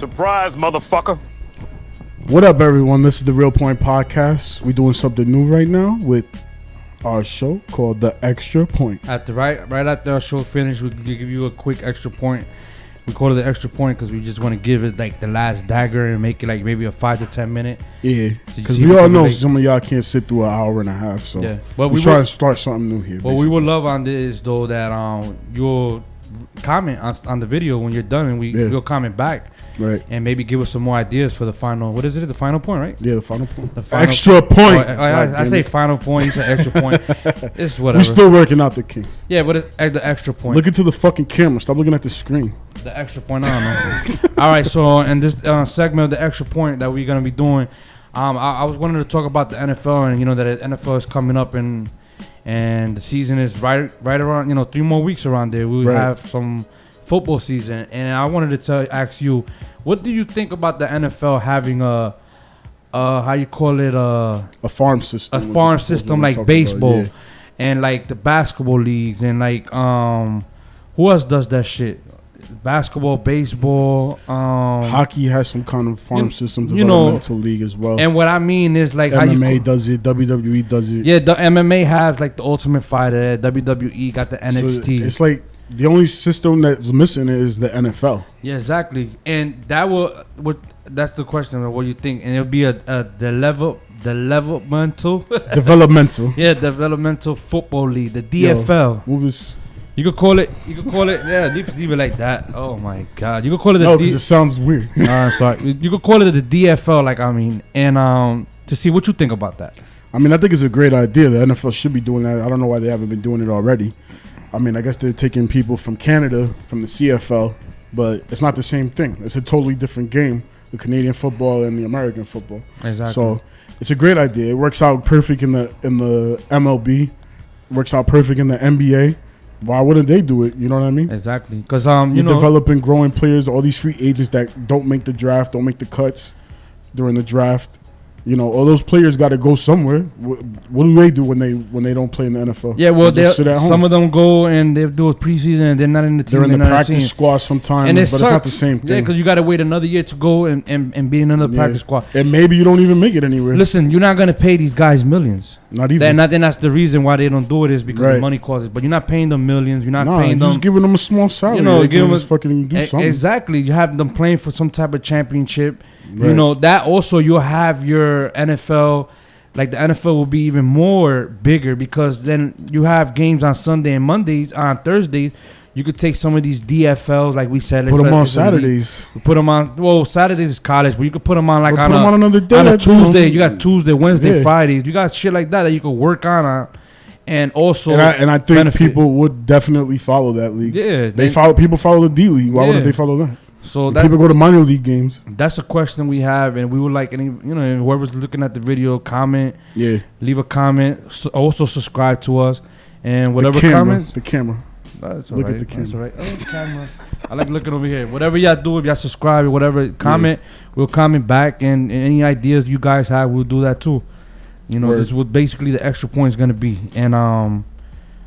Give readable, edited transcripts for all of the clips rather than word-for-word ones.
Surprise, motherfucker. What up, everyone? This is the Real Point Podcast. We're doing something new right now with our show called The Extra Point. Right after our show finished, we give you a quick extra point. We call it the extra point because we just want to give it like the last dagger and make it like maybe a 5 to 10 minute. Yeah, because we all know some of y'all can't sit through an hour and a half. So yeah, but we try to start something new here. What we would love on this though that you'll comment on the video when you're done, and we'll comment back. Right. And maybe give us some more ideas for the final. What is it? The final point, right? Yeah, the final point. The final extra point. I say final point. You say extra point. It's whatever. We're still working out the kinks. Yeah, but it's the extra point. Look into the fucking camera. Stop looking at the screen. The extra point. I don't know. All right. So in this segment of the extra point that we're gonna be doing, I was wanting to talk about the NFL, and you know that the NFL is coming up, and the season is right around 3 more weeks around there. We have some football season, and I wanted to ask you, what do you think about the NFL having a how you call it a farm system? A farm system like baseball, and like the basketball leagues, and like who else does that shit? Basketball, baseball, hockey has some kind of farm system. Developmental League as well. And what I mean is like MMA does it, WWE does it. Yeah, the MMA has like the Ultimate Fighter, WWE got the NXT. So it's like the only system that's missing is the NFL. Yeah, exactly. And that's the question. What do you think? And it'll be developmental. Developmental. Yeah, developmental football league, the DFL. You could call it. Yeah, leave it like that. Oh my God, you could call it. No, because it sounds weird. Sorry. You could call it the DFL. Like and to see what you think about that. I mean, I think it's a great idea. The NFL should be doing that. I don't know why they haven't been doing it already. I mean, I guess they're taking people from Canada, from the CFL, but it's not the same thing. It's a totally different game, the Canadian football and the American football. Exactly. So it's a great idea. It works out perfect in the MLB. It works out perfect in the NBA. Why wouldn't they do it? You know what I mean? Exactly. Because you're developing, growing players, all these free agents that don't make the draft, don't make the cuts during the draft. You know, all those players got to go somewhere. What do they do when they don't play in the NFL? Yeah, well, some of them go and they do a preseason and they're not in the team. They're in the practice squad sometimes, but it's not the same thing. Yeah, because you got to wait another year to go and be in another practice squad. And maybe you don't even make it anywhere. Listen, you're not going to pay these guys millions. Not even. And that's the reason why they don't do it is because the money causes. But you're not paying them millions. You're not paying them. You're just giving them a small salary. You know, give them fucking do something. Exactly. You have them playing for some type of championship. Right. You know, that also you'll have your NFL, like the NFL will be even more bigger because then you have games on Sunday and Mondays, on Thursdays. You could take some of these DFLs, like we said. Put them on Saturdays. Put them on, well, Saturdays is college, but you could put them on like on another day. On a Tuesday. You got Tuesday, Wednesday, Fridays. You got shit like that you could work on. And also, and I think people would definitely follow that league. Yeah. People follow the D League. Why wouldn't they follow that? So people go to minor league games. That's a question we have, and we would like whoever's looking at the video, comment. Yeah. Leave a comment. Also subscribe to us, and whatever comments. The camera. That's all right. Look at the camera. That's all right. Oh, the camera. I like looking over here. Whatever y'all do, if y'all subscribe or whatever, comment. We'll comment back, and any ideas you guys have, we'll do that too. You know, this is what basically the extra point is gonna be, and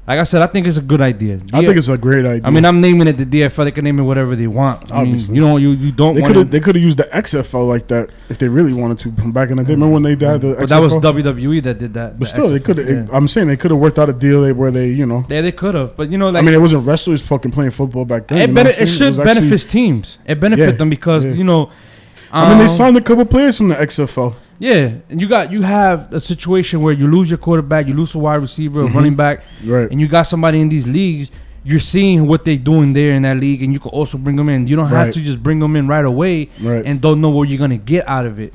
like I said, I think it's a good idea. I think it's a great idea. I mean, I'm naming it the DFL. They can name it whatever they want. Obviously. I mean, you don't want. They could have used the XFL like that if they really wanted to from back in the day. Remember when they had the XFL? But that was WWE that did that. But still, XFL, they could have. Yeah. I'm saying they could have worked out a deal where they, Yeah, they could have. But like, I mean, it wasn't wrestlers fucking playing football back then. It should benefit teams. It benefit them because I mean, they signed a couple players from the XFL. Yeah, and you have a situation where you lose your quarterback, you lose a wide receiver, a running back, right? And you got somebody in these leagues. You're seeing what they're doing there in that league, and you can also bring them in. You don't have to just bring them in right away and don't know what you're gonna get out of it.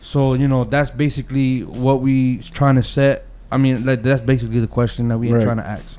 So that's basically what we trying to set. I mean, that's basically the question that we are trying to ask.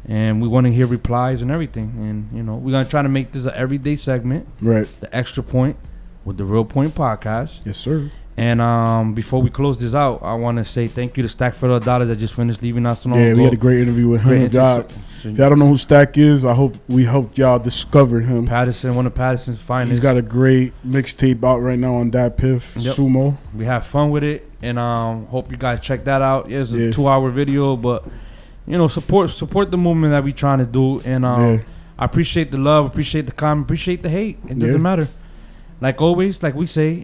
And we want to hear replies and everything. And we're gonna try to make this an everyday segment. Right. The extra point with the Real Point Podcast. Yes, sir. And before we close this out, I want to say thank you to Stack for the $1 that just finished leaving us. Yeah, we had a great interview with him. If y'all don't know who Stack is, I hope we helped y'all discover him. Patterson, one of Patterson's finest. He's got a great mixtape out right now on Dat Piff, Sumo. We have fun with it, and hope you guys check that out. It's a 2-hour video, but support the movement that we trying to do, and I appreciate the love, appreciate the comment, appreciate the hate. It doesn't matter. like always, like we say,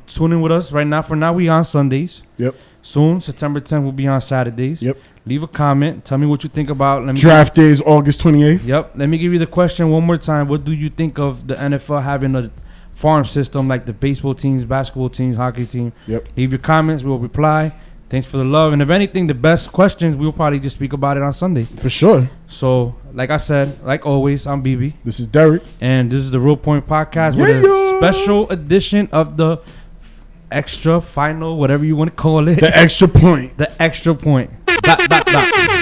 tune in with us right now. For now, we on Sundays. Yep. Soon, September 10th, we'll be on Saturdays. Yep. Leave a comment. Tell me what you think about. Draft day is August 28th. Yep. Let me give you the question one more time. What do you think of the NFL having a farm system like the baseball teams, basketball teams, hockey team? Yep. Leave your comments. We'll reply. Thanks for the love. And if anything, the best questions, we'll probably just speak about it on Sunday. For sure. So, like I said, like always, I'm BB. This is Derek. And this is the Real Point Podcast with a special edition of the extra final, whatever you want to call it. The extra point. The extra point. Dot.